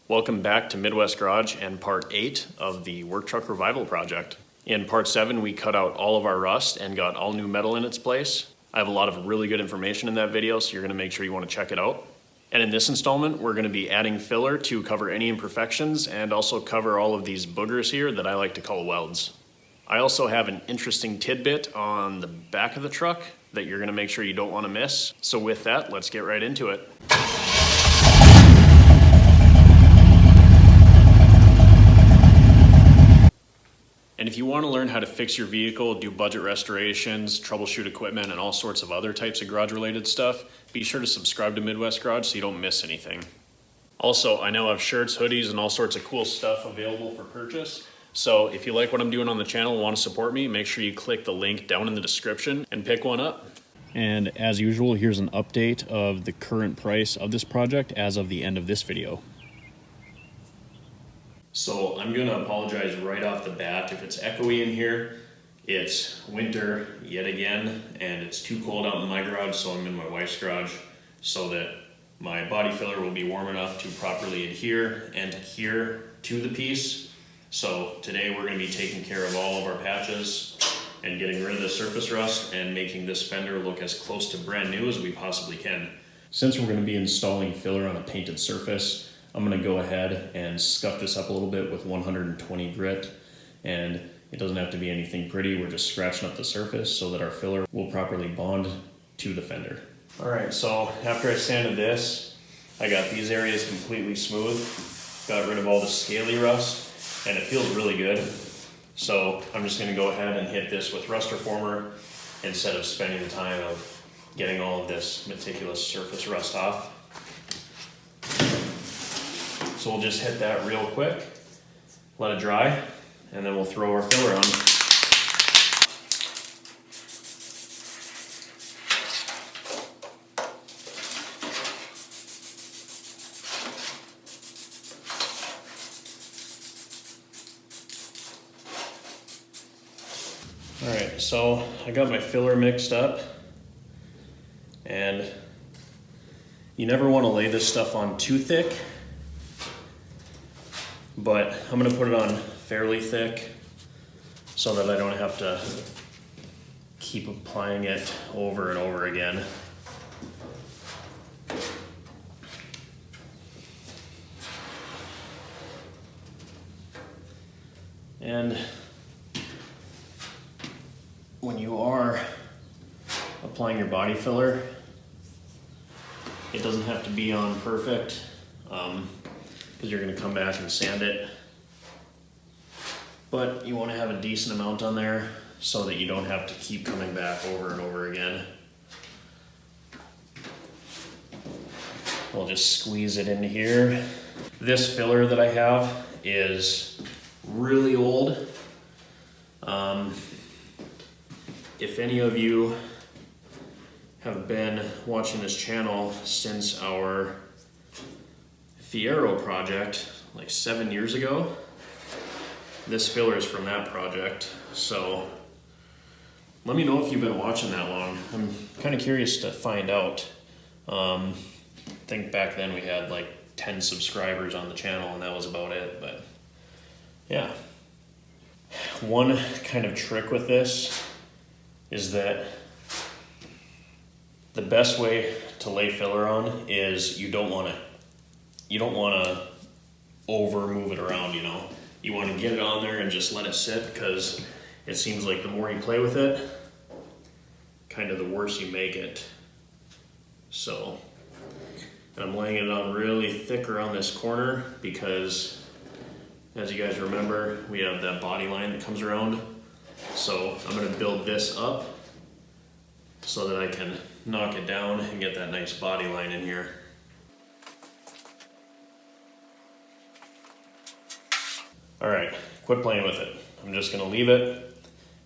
Welcome back to Midwest Garage and part 8 of the Work Truck Revival project. In part 7, we cut out all of our rust and got all new metal in its place. I have a lot of really good information in that video, so you're going to make sure you want to check it out. And in this installment, we're going to be adding filler to cover any imperfections and also cover all of these boogers here that I like to call welds. I also have an interesting tidbit on the back of the truck that you're going to make sure you don't want to miss. So with that, let's get right into it. And if you want to learn how to fix your vehicle, do budget restorations, troubleshoot equipment, and all sorts of other types of garage-related stuff, be sure to subscribe to Midwest Garage so you don't miss anything. Also, I now have shirts, hoodies, and all sorts of cool stuff available for purchase. So if you like what I'm doing on the channel and want to support me, make sure you click the link down in the description and pick one up. And as usual, here's an update of the current price of this project as of the end of this video. So I'm gonna apologize right off the bat if it's echoey in here. It's winter yet again, and it's too cold out in my garage, so I'm in my wife's garage so that my body filler will be warm enough to properly adhere and adhere to the piece. So today we're gonna be taking care of all of our patches and getting rid of the surface rust and making this fender look as close to brand new as we possibly can. Since we're gonna be installing filler on a painted surface, I'm going to go ahead and scuff this up a little bit with 120 grit, and it doesn't have to be anything pretty. We're just scratching up the surface so that our filler will properly bond to the fender. Alright, so after I sanded this, I got these areas completely smooth, got rid of all the scaly rust, and it feels really good. So I'm just going to go ahead and hit this with rust reformer instead of spending the time of getting all of this meticulous surface rust off. So we'll just hit that real quick, let it dry, and then we'll throw our filler on. Alright, so I got my filler mixed up, and you never want to lay this stuff on too thick. But I'm going to put it on fairly thick so that I don't have to keep applying it over and over again. And when you are applying your body filler, it doesn't have to be on perfect. Because you're going to come back and sand it. But you want to have a decent amount on there so that you don't have to keep coming back over and over again. We'll just squeeze it into here. This filler that I have is really old. If any of you have been watching this channel since our Fiero project like 7 years ago, this filler is from that project. So let me know if you've been watching that long. I'm kind of curious to find out. I think back then we had like 10 subscribers on the channel and that was about it, but yeah. One kind of trick with this is that the best way to lay filler on is you don't want to over move it around, you know. You want to get it on there and just let it sit, because it seems like the more you play with it, kind of the worse you make it. So, and I'm laying it on really thick around this corner because, as you guys remember, we have that body line that comes around. So I'm going to build this up so that I can knock it down and get that nice body line in here. Alright, quit playing with it. I'm just going to leave it,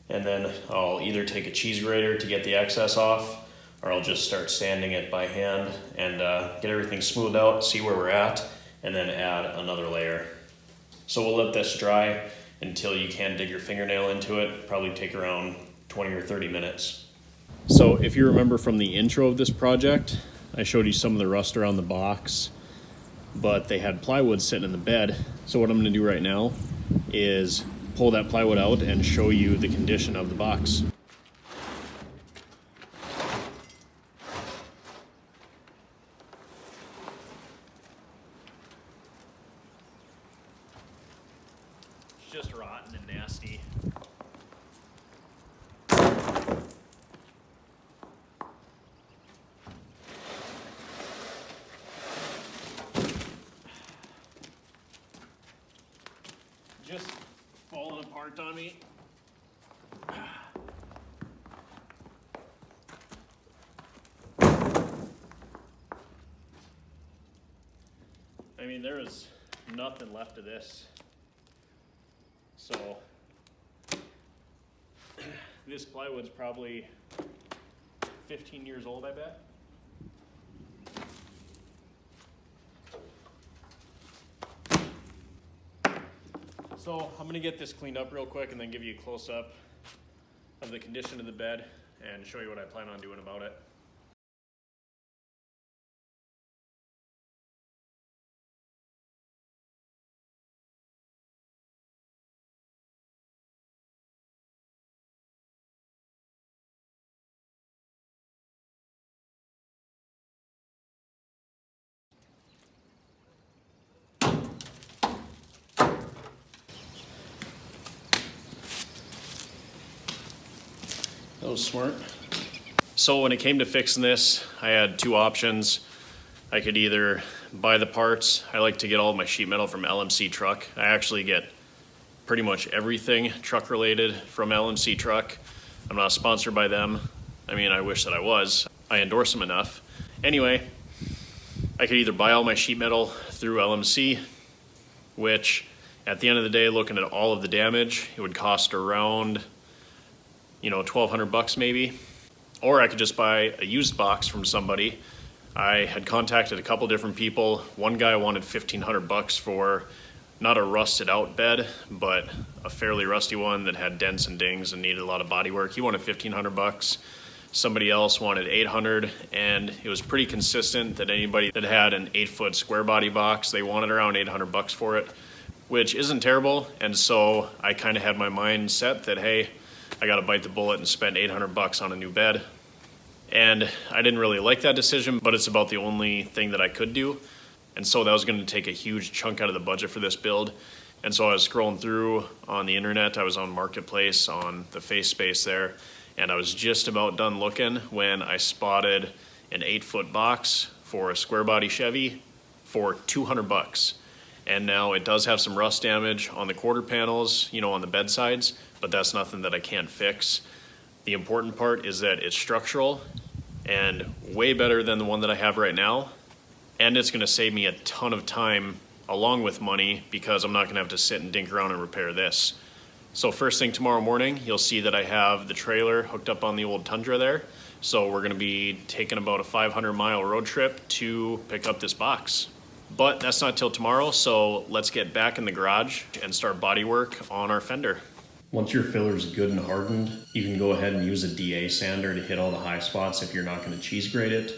and then I'll either take a cheese grater to get the excess off, or I'll just start sanding it by hand and get everything smoothed out, see where we're at, and then add another layer. So we'll let this dry until you can dig your fingernail into it. Probably take around 20 or 30 minutes. So if you remember from the intro of this project, I showed you some of the rust around the box. but they had plywood sitting in the bed. So what I'm going to do right now is pull that plywood out and show you the condition of the box. It's just rotten and nasty. Just falling apart on me. I mean, there is nothing left of this. So this plywood's probably 15 years old, I bet. So I'm gonna get this cleaned up real quick and then give you a close-up of the condition of the bed and show you what I plan on doing about it. That was smart. So when it came to fixing this, I had two options. I could either buy the parts. I like to get all of my sheet metal from LMC Truck. I actually get pretty much everything truck related from LMC Truck. I'm not sponsored by them. I mean, I wish that I was. I endorse them enough. Anyway, I could either buy all my sheet metal through LMC, which at the end of the day, looking at all of the damage, it would cost around, $1,200 maybe. Or I could just buy a used box from somebody. I had contacted a couple different people. One guy wanted $1,500 for not a rusted out bed, but a fairly rusty one that had dents and dings and needed a lot of body work. He wanted $1,500. Somebody else wanted $800, and it was pretty consistent that anybody that had an 8-foot square body box, they wanted around $800 for it, which isn't terrible. And so I kind of had my mind set that, hey, I got to bite the bullet and spend $800 on a new bed. And I didn't really like that decision, but it's about the only thing that I could do. And so that was going to take a huge chunk out of the budget for this build. And so I was scrolling through on the internet. I was on Marketplace on the face space there, and I was just about done looking when I spotted an 8-foot box for a square body Chevy for $200. And now it does have some rust damage on the quarter panels, on the bed sides, but that's nothing that I can't fix. The important part is that it's structural and way better than the one that I have right now. And it's gonna save me a ton of time along with money because I'm not gonna have to sit and dink around and repair this. So first thing tomorrow morning, you'll see that I have the trailer hooked up on the old Tundra there. So we're gonna be taking about a 500-mile road trip to pick up this box. But that's not till tomorrow, so let's get back in the garage and start body work on our fender. Once your filler's good and hardened, you can go ahead and use a DA sander to hit all the high spots if you're not gonna cheese grate it.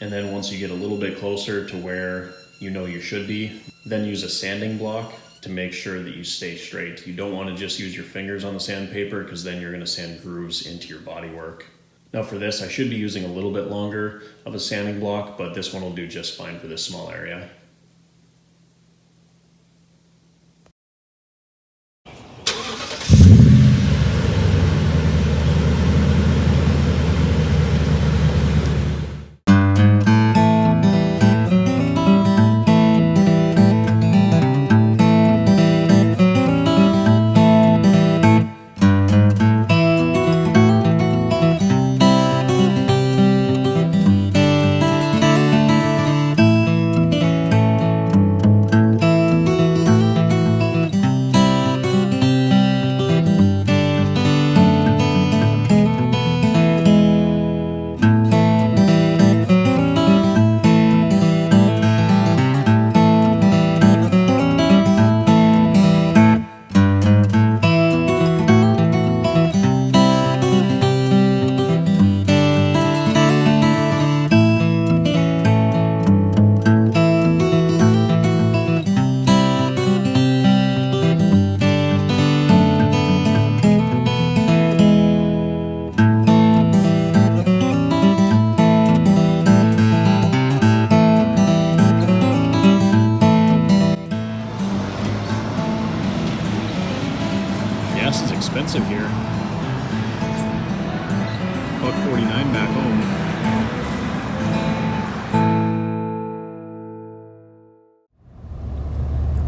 And then once you get a little bit closer to where you should be, then use a sanding block to make sure that you stay straight. You don't wanna just use your fingers on the sandpaper because then you're gonna sand grooves into your bodywork. Now for this, I should be using a little bit longer of a sanding block, but this one will do just fine for this small area. expensive here. $1.49 back home.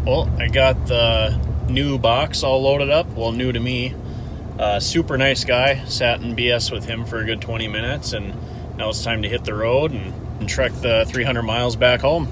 Well, I got the new box all loaded up. Well, new to me. Super nice guy. Sat and BS with him for a good 20 minutes, and now it's time to hit the road and trek the 300 miles back home.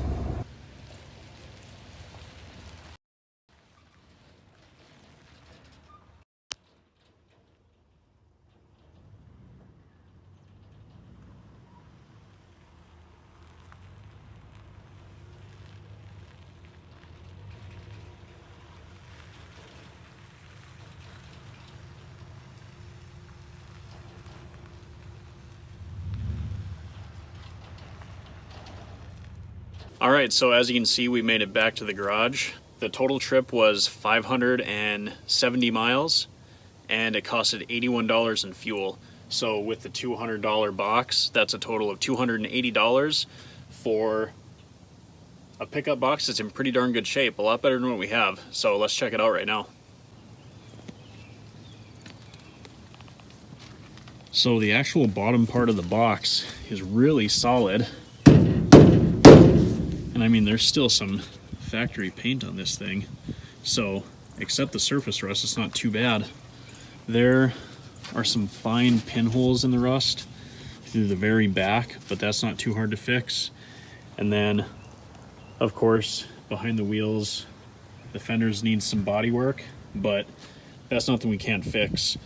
All right, so as you can see, we made it back to the garage. The total trip was 570 miles, and it costed $81 in fuel. So with the $200 box, that's a total of $280 for a pickup box that's in pretty darn good shape, a lot better than what we have. So let's check it out right now. So the actual bottom part of the box is really solid. And I mean, there's still some factory paint on this thing. So, except the surface rust, it's not too bad. There are some fine pinholes in the rust through the very back, but that's not too hard to fix. And then, of course, behind the wheels, the fenders need some body work, but that's nothing we can't fix.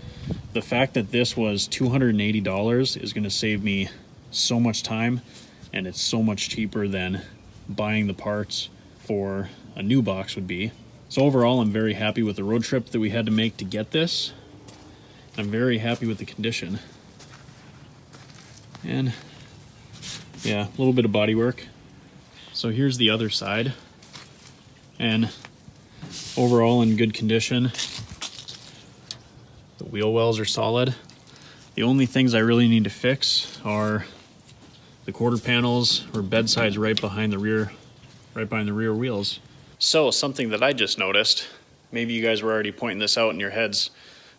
The fact that this was $280 is going to save me so much time, and it's so much cheaper than buying the parts for a new box would be. So overall, I'm very happy with the road trip that we had to make to get this. I'm very happy with the condition. And yeah, a little bit of body work. So here's the other side. And overall in good condition. The wheel wells are solid. The only things I really need to fix are the quarter panels or bed sides right behind the rear wheels. So something that I just noticed, maybe you guys were already pointing this out in your heads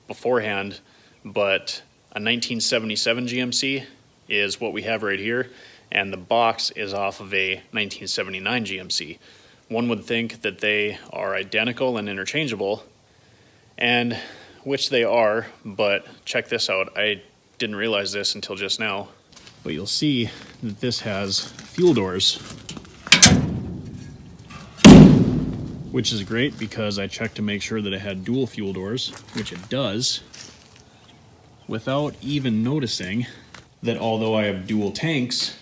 beforehand, but a 1977 GMC is what we have right here, and the box is off of a 1979 GMC. One would think that they are identical and interchangeable, and which they are, but check this out. I didn't realize this until just now. But you'll see that this has fuel doors, which is great because I checked to make sure that it had dual fuel doors, which it does, without even noticing that although I have dual tanks,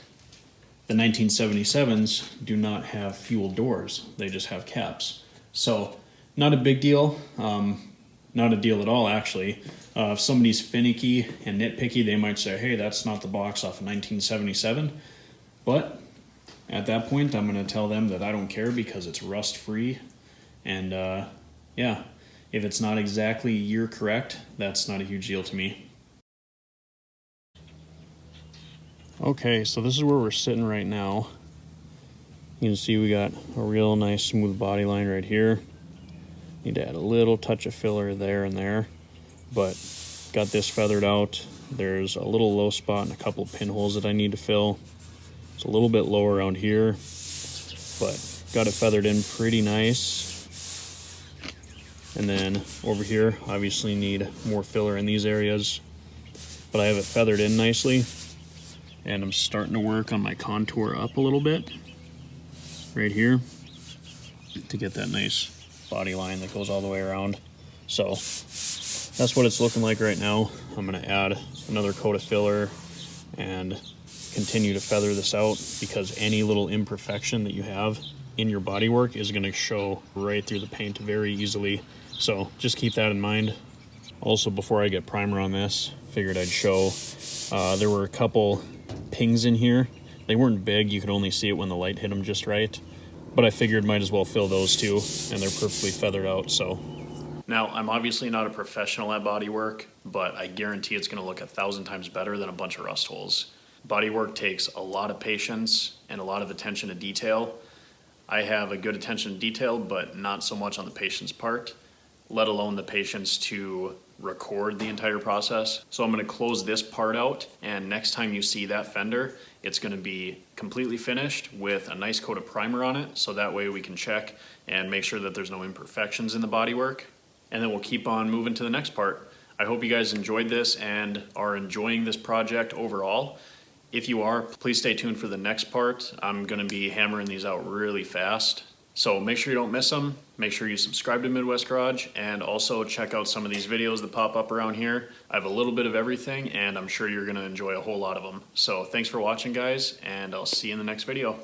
the 1977s do not have fuel doors. They just have caps. So not a big deal. Not a deal at all, actually. If somebody's finicky and nitpicky, they might say, hey, that's not the box off of 1977. But at that point, I'm going to tell them that I don't care because it's rust-free. And yeah, if it's not exactly year correct, that's not a huge deal to me. Okay, so this is where we're sitting right now. You can see we got a real nice smooth body line right here. Need to add a little touch of filler there and there, but got this feathered out. There's a little low spot and a couple of pinholes that I need to fill. It's a little bit low around here, but got it feathered in pretty nice. And then over here, obviously need more filler in these areas, but I have it feathered in nicely. And I'm starting to work on my contour up a little bit right here to get that nice body line that goes all the way around. So that's what it's looking like right now. I'm going to add another coat of filler and continue to feather this out, because any little imperfection that you have in your bodywork is going to show right through the paint very easily. So just keep that in mind. Also, before I get primer on this, figured I'd show there were a couple pings in here. They weren't big, you could only see it when the light hit them just right, but I figured might as well fill those too, and they're perfectly feathered out. So now, I'm obviously not a professional at body work, but I guarantee it's going to look 1,000 times better than a bunch of rust holes. Body work takes a lot of patience and a lot of attention to detail. I have a good attention to detail, but not so much on the patience part. let alone the patience to record the entire process. So I'm gonna close this part out, and next time you see that fender, it's gonna be completely finished with a nice coat of primer on it, so that way we can check and make sure that there's no imperfections in the bodywork. And then we'll keep on moving to the next part. I hope you guys enjoyed this and are enjoying this project overall. If you are, please stay tuned for the next part. I'm gonna be hammering these out really fast. So make sure you don't miss them. Make sure you subscribe to Midwest Garage, and also check out some of these videos that pop up around here. I have a little bit of everything, and I'm sure you're gonna enjoy a whole lot of them. So thanks for watching, guys, and I'll see you in the next video.